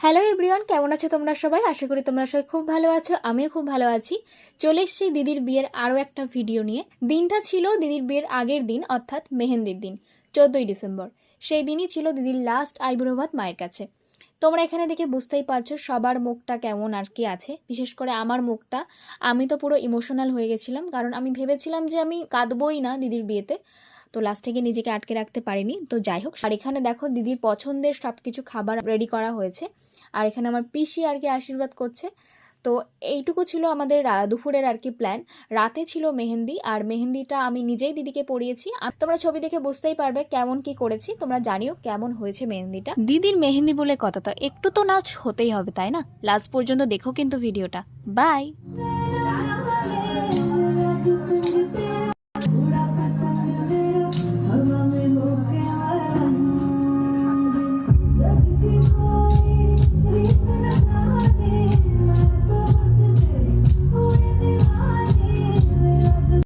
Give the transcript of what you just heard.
Hello everyone, কেমন আছো তোমরা সবাই? আশা করি তোমরা সবাই খুব ভালো আছো। আমিও খুব ভালো আছি। চলে এসেছি দিদির বিয়ের আরও একটা ভিডিও নিয়ে। দিনটা ছিল দিদির বিয়ের আগের দিন, অর্থাৎ মেহেন্দির দিন, 14ই ডিসেম্বর। সেই দিনই ছিল দিদির লাস্ট আইবুড়ো ভাত মায়ের কাছে। তোমরা এখানে দেখে বুঝতেই পারছো সবার মুখটা কেমন আর কি আছে, বিশেষ করে আমার মুখটা। আমি তো পুরো ইমোশনাল হয়ে গেছিলাম, কারণ আমি ভেবেছিলাম যে আমি কাঁদবই না দিদির বিয়েতে। তো লাস্টে গিয়ে নিজেকে আটকে রাখতে পারিনি। তো যাই হোক, আর এখানে দেখো দিদির পছন্দের সব কিছু খাবার রেডি করা হয়েছে। আর এখানে আমার পিসি আর কি আশীর্বাদ করছে। তো এইটুকু ছিল আমাদের দুপুরের আর কি প্ল্যান। রাতে ছিল মেহেন্দি, আর মেহেন্দিটা আমি নিজেই দিদিকে পরিয়েছি। আর তোমরা ছবি দেখে বুঝতেই পারবে কেমন কি করেছি। তোমরা জানিও কেমন হয়েছে মেহেন্দিটা। দিদির মেহেন্দি বলে কথা, তো একটু তো নাচ হতেই হবে, তাই না? লাস্ট পর্যন্ত দেখো কিন্তু ভিডিওটা। বাই।